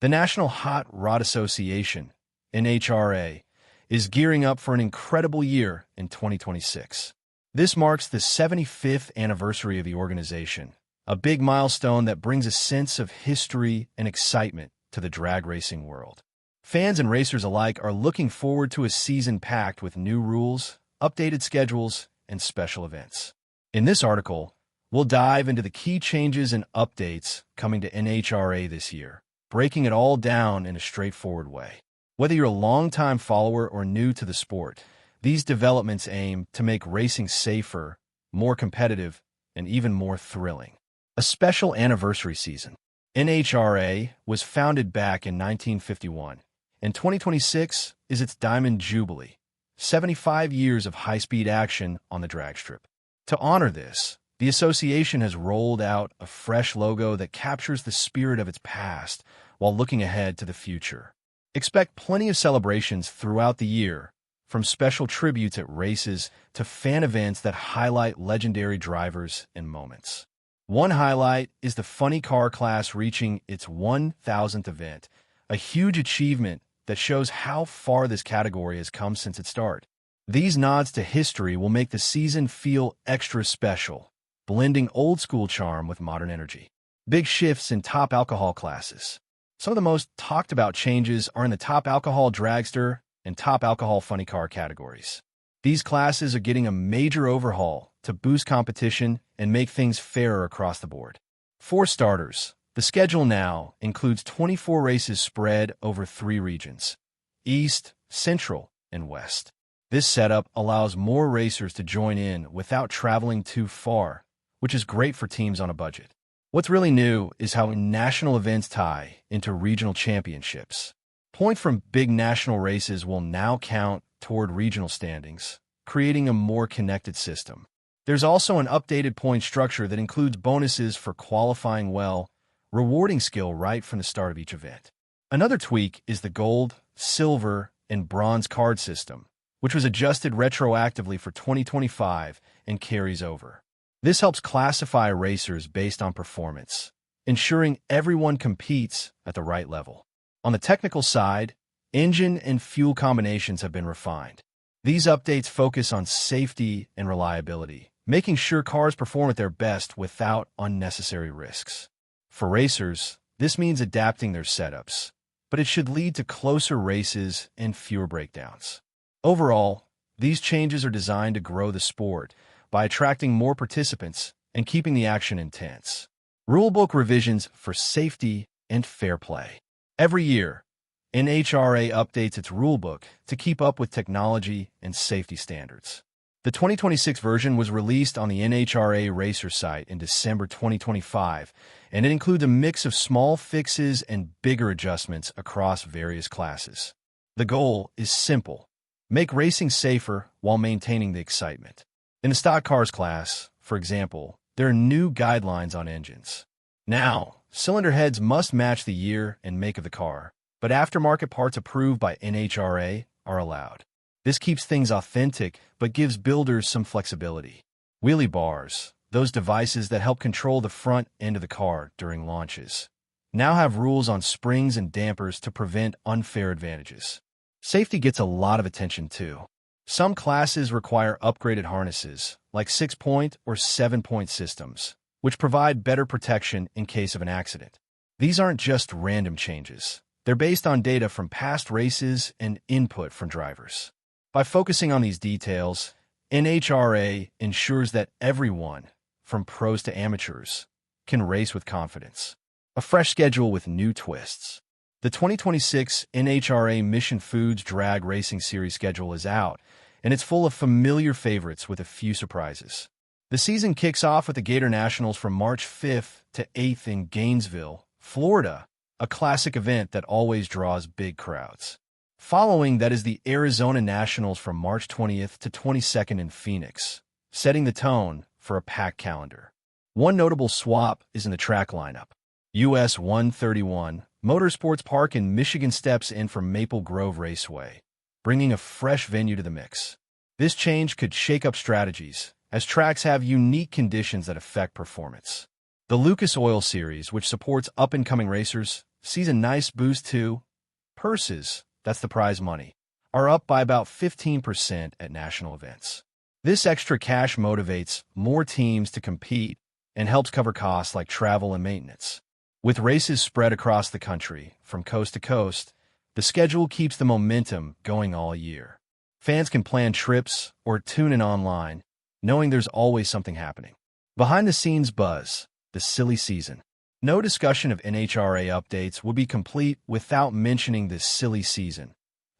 The National Hot Rod Association, NHRA, is gearing up for an incredible year in 2026. This marks the 75th anniversary of the organization, a big milestone that brings a sense of history and excitement to the drag racing world. Fans and racers alike are looking forward to a season packed with new rules, updated schedules, and special events. In this article, we'll dive into the key changes and updates coming to NHRA this year, breaking it all down in a straightforward way. Whether you're a longtime follower or new to the sport, these developments aim to make racing safer, more competitive, and even more thrilling. A special anniversary season. NHRA was founded back in 1951, and 2026 is its Diamond Jubilee, 75 years of high-speed action on the drag strip. To honor this, the association has rolled out a fresh logo that captures the spirit of its past while looking ahead to the future. Expect plenty of celebrations throughout the year, from special tributes at races to fan events that highlight legendary drivers and moments. One highlight is the Funny Car class reaching its 1,000th event, a huge achievement that shows how far this category has come since its start. These nods to history will make the season feel extra special, blending old-school charm with modern energy. Big shifts in top alcohol classes. Some of the most talked-about changes are in the top alcohol dragster and top alcohol funny car categories. These classes are getting a major overhaul to boost competition and make things fairer across the board. For starters, the schedule now includes 24 races spread over 3 regions: East, Central, and West. This setup allows more racers to join in without traveling too far, which is great for teams on a budget. What's really new is how national events tie into regional championships. Points from big national races will now count toward regional standings, creating a more connected system. There's also an updated point structure that includes bonuses for qualifying well, rewarding skill right from the start of each event. Another tweak is the gold, silver, and bronze card system, which was adjusted retroactively for 2025 and carries over. This helps classify racers based on performance, ensuring everyone competes at the right level. On the technical side, engine and fuel combinations have been refined. These updates focus on safety and reliability, making sure cars perform at their best without unnecessary risks. For racers, this means adapting their setups, but it should lead to closer races and fewer breakdowns. Overall, these changes are designed to grow the sport by attracting more participants and keeping the action intense. Rulebook revisions for safety and fair play. Every year, NHRA updates its rulebook to keep up with technology and safety standards. The 2026 version was released on the NHRA Racer site in December 2025, and it includes a mix of small fixes and bigger adjustments across various classes. The goal is simple: make racing safer while maintaining the excitement. In the stock cars class, for example, there are new guidelines on engines. Now, cylinder heads must match the year and make of the car, but aftermarket parts approved by NHRA are allowed. This keeps things authentic, but gives builders some flexibility. Wheelie bars, those devices that help control the front end of the car during launches, now have rules on springs and dampers to prevent unfair advantages. Safety gets a lot of attention too. Some classes require upgraded harnesses, like 6-point or 7-point systems, which provide better protection in case of an accident. These aren't just random changes. They're based on data from past races and input from drivers. By focusing on these details, NHRA ensures that everyone, from pros to amateurs, can race with confidence. A fresh schedule with new twists. The 2026 NHRA Mission Foods Drag Racing Series schedule is out, and it's full of familiar favorites with a few surprises. The season kicks off with the Gator Nationals from March 5th to 8th in Gainesville, Florida, a classic event that always draws big crowds. Following that is the Arizona Nationals from March 20th to 22nd in Phoenix, setting the tone for a packed calendar. One notable swap is in the track lineup. US 131 Motorsports Park in Michigan steps in from Maple Grove Raceway, bringing a fresh venue to the mix. This change could shake up strategies, as tracks have unique conditions that affect performance. The Lucas Oil Series, which supports up-and-coming racers, sees a nice boost too. Purses, that's the prize money, are up by about 15% at national events. This extra cash motivates more teams to compete and helps cover costs like travel and maintenance. With races spread across the country, from coast to coast, the schedule keeps the momentum going all year. Fans can plan trips or tune in online, knowing there's always something happening. Behind-the-scenes buzz, the silly season. No discussion of NHRA updates would be complete without mentioning this silly season,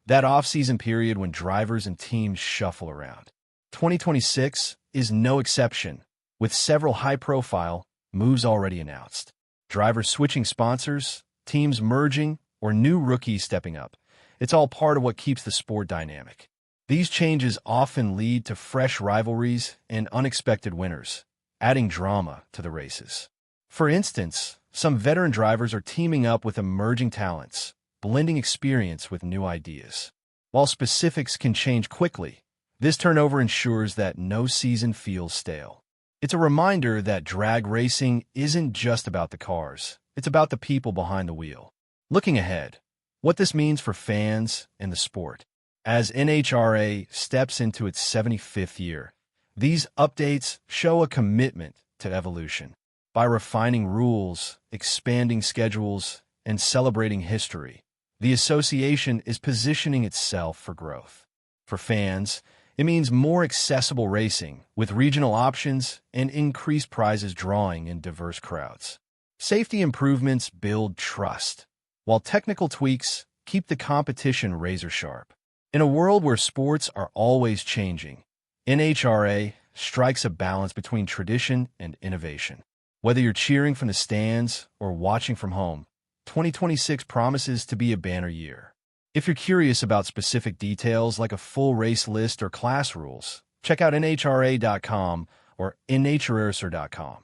that off-season period when drivers and teams shuffle around. 2026 is no exception, with several high-profile moves already announced. Drivers switching sponsors, teams merging, or new rookies stepping up. It's all part of what keeps the sport dynamic. These changes often lead to fresh rivalries and unexpected winners, adding drama to the races. For instance, some veteran drivers are teaming up with emerging talents, blending experience with new ideas. While specifics can change quickly, this turnover ensures that no season feels stale. It's a reminder that drag racing isn't just about the cars, it's about the people behind the wheel. Looking ahead, what this means for fans and the sport. As NHRA steps into its 75th year, these updates show a commitment to evolution. By refining rules, expanding schedules, and celebrating history, the association is positioning itself for growth. For fans, it means more accessible racing, with regional options and increased prizes drawing in diverse crowds. Safety improvements build trust, while technical tweaks keep the competition razor-sharp. In a world where sports are always changing, NHRA strikes a balance between tradition and innovation. Whether you're cheering from the stands or watching from home, 2026 promises to be a banner year. If you're curious about specific details like a full race list or class rules, check out NHRA.com or NHRA.com.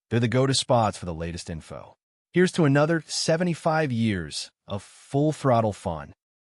They're the go-to spots for the latest info. Here's to another 75 years of full-throttle fun.